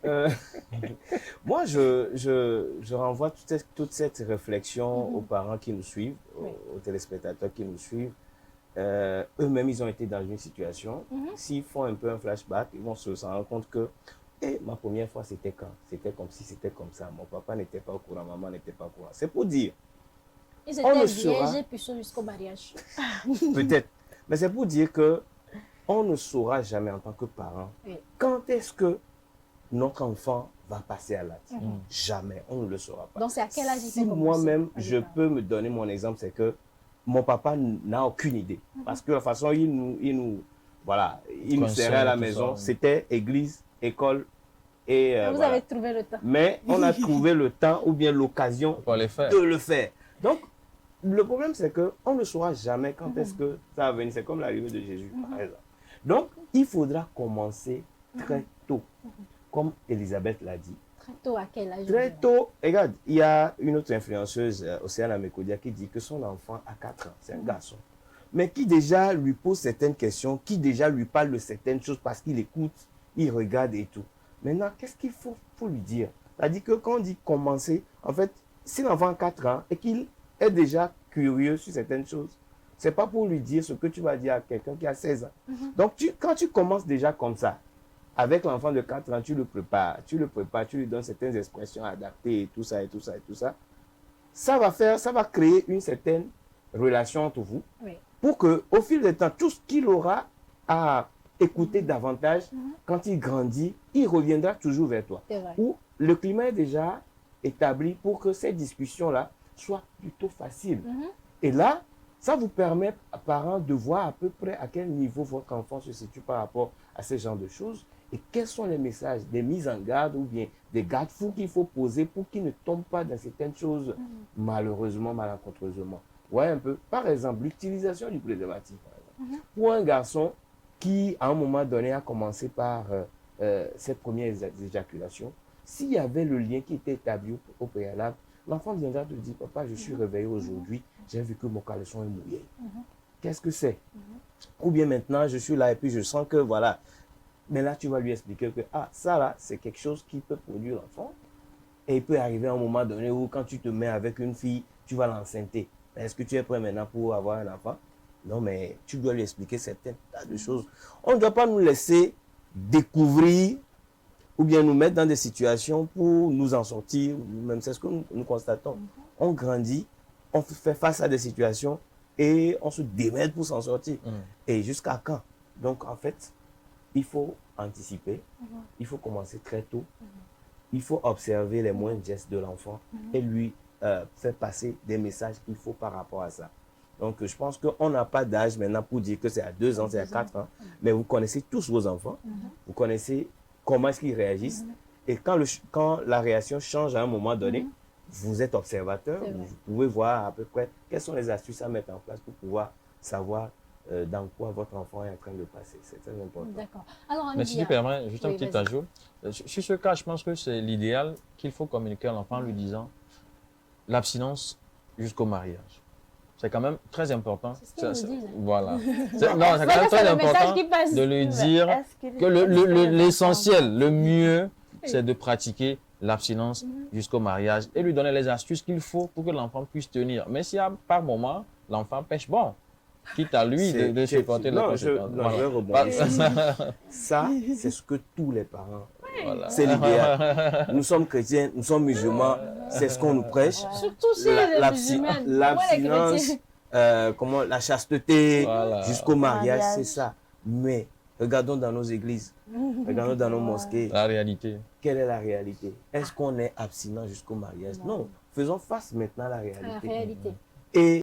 Euh, moi, je renvoie toute cette réflexion aux parents qui nous suivent, Oui. aux téléspectateurs qui nous suivent. Eux-mêmes, ils ont été dans une situation. S'ils font un peu un flashback, ils vont se rendre compte que ma première fois, c'était quand? C'était comme si c'était comme ça. Mon papa n'était pas au courant, maman n'était pas au courant. C'est pour dire, Ils on étaient ne vierges saura, et puceaux jusqu'au mariage. peut-être, mais c'est pour dire que on ne saura jamais en tant que parent Oui. quand est-ce que notre enfant va passer à l'acte. Jamais, on ne le saura pas. Donc, c'est à quel âge il Si faut commencer moi-même, à lui je parler? peux me donner mon exemple, c'est que mon papa n'a aucune idée. Parce que de toute façon, il nous serrait à Conseil, la tout maison. ça. C'était église, école et Vous voilà. avez trouvé le temps. Mais on a trouvé le temps ou bien l'occasion Pour les faire. de le faire. Donc, le problème, c'est qu'on ne saura jamais quand est-ce que ça va venir. C'est comme l'arrivée de Jésus, par exemple. Donc, il faudra commencer très tôt, comme Elisabeth l'a dit. Très tôt, à quel âge? Très tôt, regarde, il y a une autre influenceuse, Océane Amekodia, qui dit que son enfant a 4 ans, c'est un garçon, mais qui déjà lui pose certaines questions, qui déjà lui parle de certaines choses parce qu'il écoute, il regarde et tout. Maintenant, qu'est-ce qu'il faut lui dire? C'est-à-dire que quand on dit commencer, en fait, si l'enfant a 4 ans et qu'il est déjà curieux sur certaines choses, c'est pas pour lui dire ce que tu vas dire à quelqu'un qui a 16 ans. Donc, quand tu commences déjà comme ça, avec l'enfant de 4 ans, tu le prépares, tu lui donnes certaines expressions adaptées et tout ça, et tout ça, et tout ça. Ça va créer une certaine relation entre vous Oui. pour que, au fil du temps, tout ce qu'il aura à écouter davantage, quand il grandit, il reviendra toujours vers toi. C'est vrai. Où le climat est déjà établi pour que ces discussions-là soient plutôt faciles. Et là, ça vous permet, parents, de voir à peu près à quel niveau votre enfant se situe par rapport à ce genre de choses et quels sont les messages, des mises en garde ou bien des garde-fous qu'il faut poser pour qu'il ne tombe pas dans certaines choses, malheureusement, malencontreusement. Ouais, un peu. Par exemple, l'utilisation du préservatif. Par exemple. Pour un garçon qui, à un moment donné, a commencé par ses premières éjaculations, s'il y avait le lien qui était établi au préalable, l'enfant viendra te dire, papa, je suis réveillé aujourd'hui, j'ai vu que mon caleçon est mouillé. Qu'est-ce que c'est? Ou bien maintenant, je suis là et puis je sens que voilà. Mais là, tu vas lui expliquer que ça là, c'est quelque chose qui peut produire l'enfant. Et il peut arriver à un moment donné où quand tu te mets avec une fille, tu vas l'enceinte. Est-ce que tu es prêt maintenant pour avoir un enfant? Non, mais tu dois lui expliquer certaines tas de choses. On ne doit pas nous laisser découvrir ou bien nous mettre dans des situations pour nous en sortir. Même c'est ce que nous constatons. On grandit, on fait face à des situations et on se démène pour s'en sortir. Et jusqu'à quand? Donc, en fait, il faut anticiper, il faut commencer très tôt, il faut observer les moindres gestes de l'enfant et lui faire passer des messages qu'il faut par rapport à ça. Donc, je pense qu'on n'a pas d'âge maintenant pour dire que c'est à 2 ans, c'est à 4 ans, mais vous connaissez tous vos enfants, vous connaissez comment est-ce qu'ils réagissent, et quand la réaction change à un moment donné, vous êtes observateur, vous pouvez voir à peu près quelles sont les astuces à mettre en place pour pouvoir savoir dans quoi votre enfant est en train de passer. C'est très important. D'accord. Alors, Mais si tu permets, juste un oui, petit ajout. Sur ce cas, je pense que c'est l'idéal qu'il faut communiquer à l'enfant en lui disant l'abstinence jusqu'au mariage. C'est quand même très important. C'est ce qu'ils nous disent. Voilà. Non, c'est quand même très important de lui dire que l'essentiel, le mieux, c'est de pratiquer l'abstinence jusqu'au mariage et lui donner les astuces qu'il faut pour que l'enfant puisse tenir. Mais si par moment, l'enfant pêche, bon, quitte à lui de supporter les conséquences. Non, je vais rebondir. Ça, c'est ce que tous les parents, c'est l'idéal. Nous sommes chrétiens, nous sommes musulmans, c'est ce qu'on nous prêche. Surtout si les musulmans. L'abstinence, la chasteté jusqu'au mariage, c'est ça. Mais regardons dans nos églises, regardons dans nos mosquées. La réalité. Quelle est la réalité? Est-ce qu'on est abstinent jusqu'au mariage? Non, faisons face maintenant à la réalité. À la réalité. Et